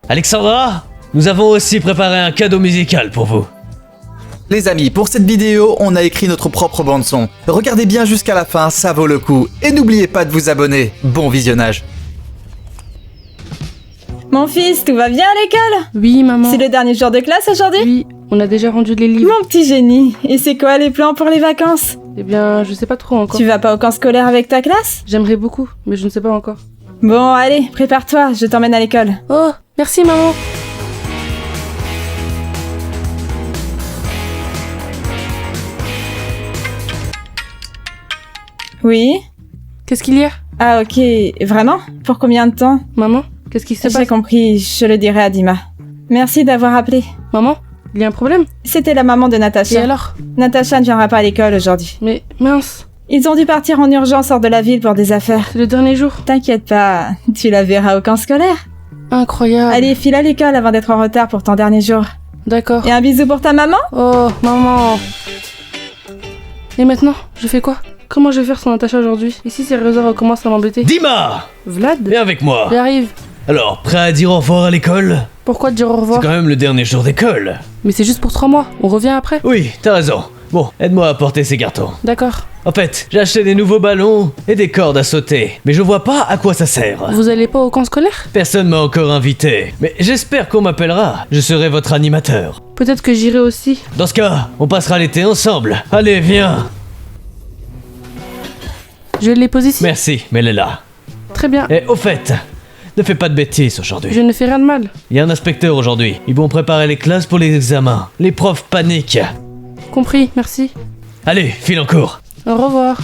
Alexandra, nous avons aussi préparé un cadeau musical pour vous. Les amis, pour cette vidéo, on a écrit notre propre bande-son. Regardez bien jusqu'à la fin, ça vaut le coup. Et n'oubliez pas de vous abonner. Bon visionnage. Mon fils, tout va bien à l'école? Oui, maman. C'est le dernier jour de classe aujourd'hui? Oui, on a déjà rendu les livres. Mon petit génie. Et c'est quoi les plans pour les vacances? Eh bien, je sais pas trop encore. Tu vas pas au camp scolaire avec ta classe? J'aimerais beaucoup, mais je ne sais pas encore. Bon, allez, prépare-toi, je t'emmène à l'école. Oh, merci maman. Oui? Qu'est-ce qu'il y a? Ah ok, vraiment? Pour combien de temps? Maman, qu'est-ce qui se J'ai passe? compris, je le dirai à Dima. Merci d'avoir appelé. Maman, il y a un problème? C'était la maman de Et Natacha. alors? Natacha ne viendra pas à l'école aujourd'hui. Mais mince, Ils ont dû partir en urgence hors de la ville pour des affaires. c'est le dernier jour. T'inquiète pas, tu la verras au camp scolaire. Incroyable. Allez, file à l'école avant d'être en retard pour ton dernier jour. D'accord. Et un bisou pour ta maman? Oh, maman. Et maintenant, je fais quoi? Comment je vais faire sans Natacha aujourd'hui? Et si ces réseaux recommencent à m'embêter? Dima, Vlad? viens avec moi. J'arrive. Alors, prêt à dire au revoir à l'école? Pourquoi te dire au C'est revoir? quand même le dernier jour d'école. Mais c'est juste pour 3 mois, on revient après. Oui, t'as raison. Bon, aide-moi à porter ces cartons. D'accord. En fait, j'ai acheté des nouveaux ballons et des cordes à sauter, mais je vois pas à quoi ça sert. Vous allez pas au camp scolaire? Personne m'a encore invité, mais j'espère qu'on m'appellera. Je serai votre animateur. Peut-être que j'irai aussi. Dans ce cas, on passera l'été ensemble. Allez, viens. Je les pose ici. Merci, mais elle est là. Très bien. Et au fait, ne fais pas de bêtises aujourd'hui. Je ne fais rien de mal. Il y a un inspecteur aujourd'hui. Ils vont préparer les classes pour les examens. Les profs paniquent. Compris, merci. Allez, file en cours. Au revoir.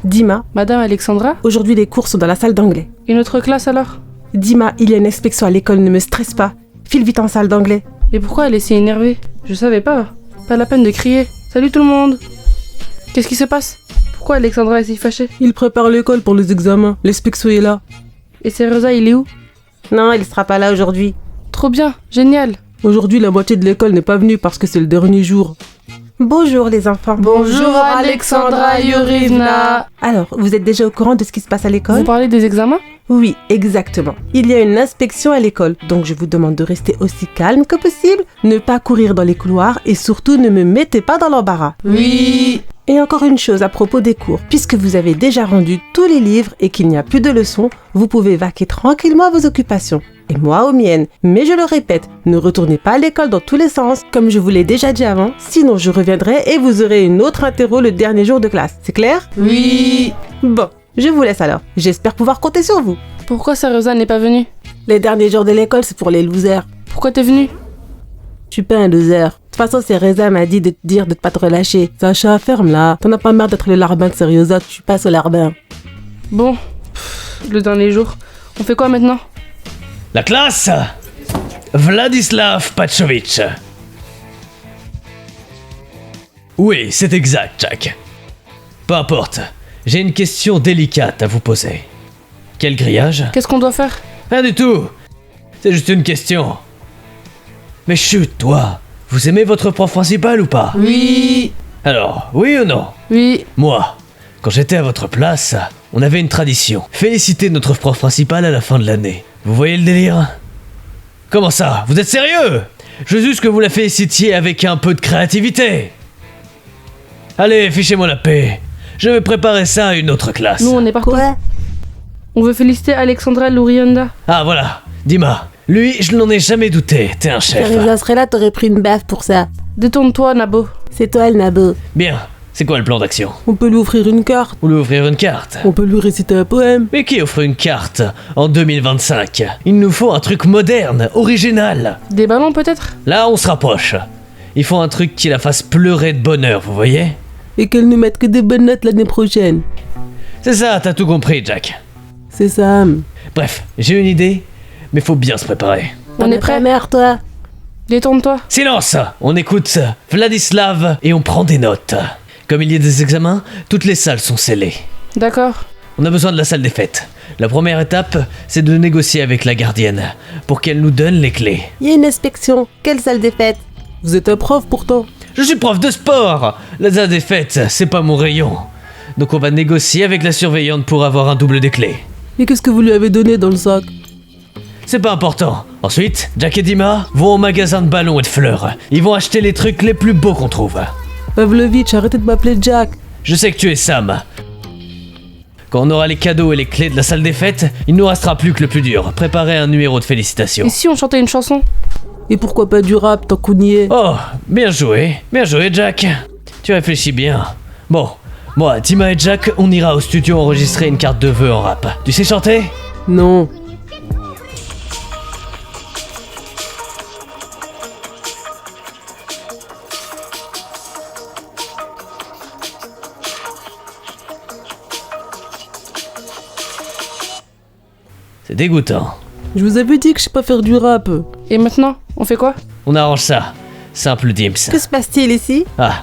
Dima, Madame Alexandra? aujourd'hui les cours sont dans la salle d'anglais. Une autre classe alors? Dima, il y a une inspection à l'école, ne me stresse pas. File vite en salle d'anglais. Et pourquoi elle est si énervée? Je savais pas. Pas la peine de crier. Salut tout le monde. Qu'est-ce qui se passe? Pourquoi Alexandra est si fâchée? Il prépare l'école pour les examens. L'inspection est là. Et Cereza, il est où? Non, il sera pas là aujourd'hui. Trop bien, génial. Aujourd'hui, la moitié de l'école n'est pas venue parce que c'est le dernier jour. Bonjour les enfants. Bonjour Alexandra Yurivna. Alors, vous êtes déjà au courant de ce qui se passe à l'école? Vous parlez des examens? Oui, exactement. Il y a une inspection à l'école, donc je vous demande de rester aussi calme que possible, ne pas courir dans les couloirs et surtout ne me mettez pas dans l'embarras. Oui. Et encore une chose à propos des cours, puisque vous avez déjà rendu tous les livres et qu'il n'y a plus de leçons, vous pouvez vaquer tranquillement à vos occupations. Et moi aux miennes. Mais je le répète, ne retournez pas à l'école dans tous les sens, comme je vous l'ai déjà dit avant, sinon je reviendrai et vous aurez une autre interro le dernier jour de classe. C'est clair? Oui. Bon, je vous laisse alors. J'espère pouvoir compter sur vous. Pourquoi Cereza n'est pas venue? Les derniers jours de l'école, c'est pour les losers. Pourquoi t'es venue? Je suis pas un loser. De toute façon, Cereza m'a dit de te dire de pas te relâcher. Sacha, ferme là. T'en as pas marre d'être le larbin de Seriosa, tu passes au larbin. Bon, le dernier jour. On fait quoi maintenant? La classe Vladislav Pavlovitch. Oui, c'est exact, Jack. Peu importe, j'ai une question délicate à vous poser. Quel grillage? Qu'est-ce qu'on doit faire? Rien du tout. C'est juste une question. Mais chut, toi, vous aimez votre prof principal ou pas? Oui. Alors, oui ou non? Oui. Moi, quand j'étais à votre place, on avait une tradition. Féliciter notre prof principal à la fin de l'année. Vous voyez le délire? Comment ça? Vous êtes sérieux? Je veux juste que vous la félicitiez avec un peu de créativité. Allez, fichez-moi la paix. Je vais préparer ça à une autre classe. Nous, on est partout. On veut féliciter Alexandra Lourionda. Ah voilà, Dima. Lui, je n'en ai jamais douté. T'es un chef. Seriosa serait là, t'aurais pris une baffe pour ça. Détourne-toi, Nabo. C'est toi le nabo. Bien. C'est quoi le plan d'action? On peut lui offrir une carte. Vous lui ouvrir une carte? On peut lui réciter un poème. Mais qui offre une carte en 2025? Il nous faut un truc moderne, original. Des ballons peut-être? Là, on se rapproche. Il faut un truc qui la fasse pleurer de bonheur, vous voyez? Et qu'elle ne mette que des bonnes notes l'année prochaine. C'est ça, t'as tout compris, Jack. C'est ça. Bref, j'ai une idée, mais faut bien se préparer. On est prêt? mère, toi. Détourne-toi. Silence! On écoute Vladislav et on prend des notes. Comme il y a des examens, toutes les salles sont scellées. D'accord. On a besoin de la salle des fêtes. La première étape, c'est de négocier avec la gardienne pour qu'elle nous donne les clés. Il y a une inspection. Quelle salle des fêtes? Vous êtes un prof pourtant. Je suis prof de sport! La salle des fêtes, c'est pas mon rayon. Donc on va négocier avec la surveillante pour avoir un double des clés. Et qu'est-ce que vous lui avez donné dans le sac? C'est pas important. Ensuite, Jack et Dima vont au magasin de ballons et de fleurs. Ils vont acheter les trucs les plus beaux qu'on trouve. Pavlovitch, arrêtez de m'appeler Jack. Je sais que tu es Sam. Quand on aura les cadeaux et les clés de la salle des fêtes, il nous restera plus que le plus dur. Préparer un numéro de félicitations. Et si on chantait une chanson? Et pourquoi pas du rap tant qu'on y est? Oh, bien joué, Jack. Tu réfléchis bien. Bon, moi, Dima et Jack, on ira au studio enregistrer une carte de vœux en rap. Tu sais chanter? Non. C'est dégoûtant. Je vous avais dit que je sais pas faire du rap. Et maintenant, on fait quoi? On arrange ça. Simple Dims. Que se passe-t-il ici? Ah,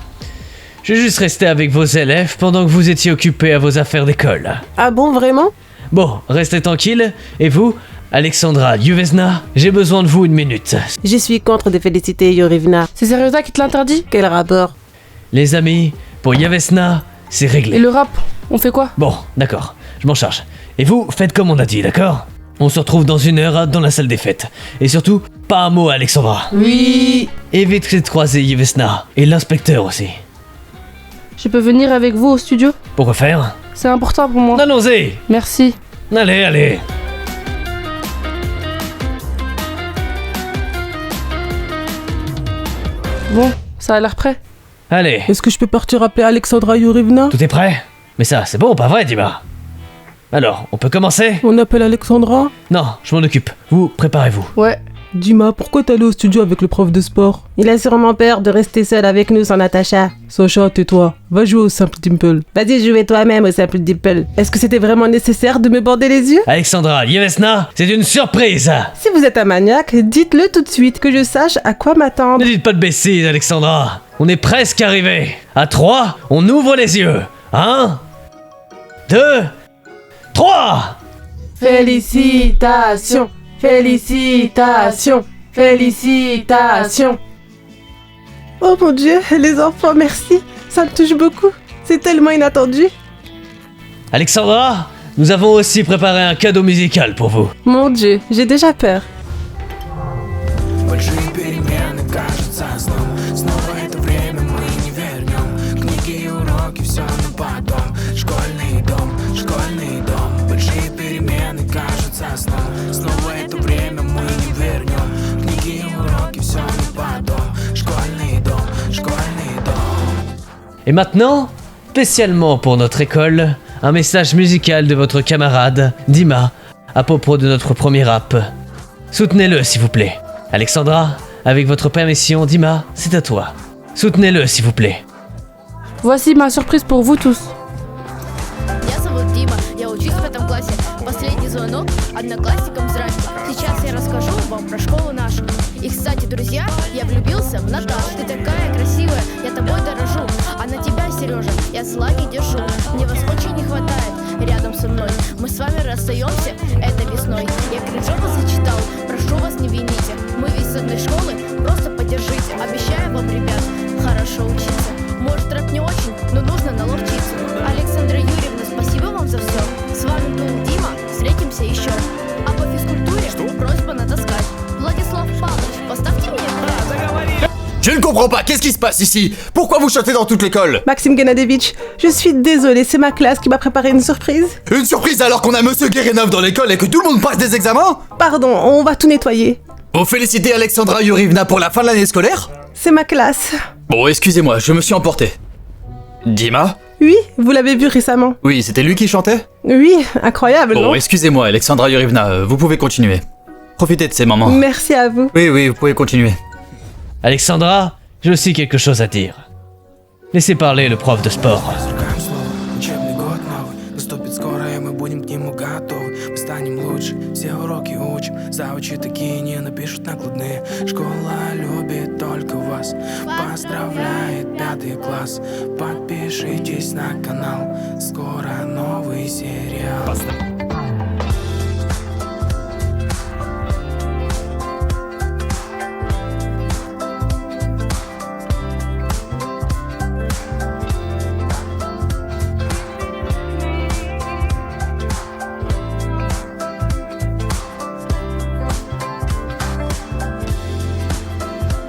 je vais juste rester avec vos élèves pendant que vous étiez occupés à vos affaires d'école. Ah bon, vraiment? Bon, restez tranquille. Et vous, Alexandra Yuvesna, j'ai besoin de vous une minute. Je suis contre de féliciter Yorivna. C'est Seriosa qui te l'interdit? Quel rapport? Les amis, pour Yuvesna, c'est Et réglé. le rap, on fait quoi? Bon, d'accord, je m'en charge. Et vous, faites comme on a dit, d'accord? On se retrouve dans 1 heure dans la salle des fêtes. Et surtout, pas un mot à Alexandra. Oui. Évitez de croiser Yuvesna. Et l'inspecteur aussi. Je peux venir avec vous au studio? Pourquoi faire? C'est important pour moi. Allons-y. Merci. Allez. Bon, ça a l'air prêt. Allez, Est-ce que je peux partir appeler Alexandra Yorivna? tout est prêt? Mais ça, c'est bon, pas vrai, Dima? Alors, on peut commencer? On appelle Alexandra? Non, je m'en occupe. Vous, préparez-vous. Ouais. Dima, pourquoi t'es allé au studio avec le prof de sport? Il a sûrement peur de rester seul avec nous sans Natacha. Sacha, tais-toi. Va jouer au Simple Dimple. Vas-y, jouer toi-même au Simple Dimple. Est-ce que c'était vraiment nécessaire de me bander les yeux? Alexandra Yevesna, c'est une surprise! Si vous êtes un maniaque, dites-le tout de suite, que je sache à quoi m'attendre. Ne dites pas de bêtises, Alexandra. On est presque arrivé. À 3, on ouvre les yeux. 1, 2, 3! Félicitations! Félicitations! Félicitations! Oh mon Dieu, les enfants, merci! Ça me touche beaucoup. C'est tellement inattendu. Alexandra, nous avons aussi préparé un cadeau musical pour vous. Mon Dieu, j'ai déjà peur. Большие перемены, кажется, снова это время мы не вернем. Книги и уроки, все на потом. Школьный дом. Большие перемены, кажется, снова это время мы не вернем. Книги и уроки, все на потом. Школьный дом. Et maintenant, spécialement pour notre école, un message musical de votre camarade, Dima, à propos de notre premier rap. Soutenez-le, s'il vous plaît. Alexandra, avec votre permission, Dima, c'est à toi. Soutenez-le, s'il vous plaît. Voici ma surprise pour vous tous. Меня зовут Дима, я учусь в этом классе. Последний звонок одноклассникам здрасте. Сейчас я расскажу вам про школу нашу. И, кстати, друзья, я влюбился в Наташу. Ты такая красивая, я тобой дорожу. А на тебя, Сережа, я злаги держу. Мне вас очень не хватает рядом со мной. Мы с вами расстаемся этой весной. Я кринжово зачитал, прошу вас не вините. Мы ведь с одной школы, просто поддержите. Обещаю вам, ребят, хорошо учиться. Может, рэп не очень, но нужно наловчиться. Александра Юрьевна, спасибо вам за все. С вами был Дима, встретимся еще. А по физкультуре просьба натаскать. Владислав Павлович, поставьте мне пресс. Je ne comprends pas, qu'est-ce qui se passe ici? Pourquoi vous chantez dans toute l'école? Maxime Gennadevitch, je suis désolée, c'est ma classe qui m'a préparé une surprise. Une surprise alors qu'on a Monsieur Guérenov dans l'école et que tout le monde passe des examens? Pardon, on va tout nettoyer. Vous félicitez Alexandra Yurivna pour la fin de l'année scolaire? C'est ma classe. Bon, excusez-moi, je me suis emporté. Dima? Oui, vous l'avez vu récemment. Oui, c'était lui qui chantait? Oui, incroyable, Bon, non? excusez-moi, Alexandra Yurivna, vous pouvez continuer. Profitez de ces moments. Merci à vous. Oui, vous pouvez continuer. Alexandra, j'ai aussi quelque chose à dire. Laissez parler le prof de sport. Разругаем слово, учебный год новый. Наступит скоро, и мы будем к нему готовы. Мы станем лучше, все уроки учим. Заучи такие не напишут накладные. Школа любит только вас. Поздравляет 5 класс. Подпишитесь на канал. Скоро новый сериал.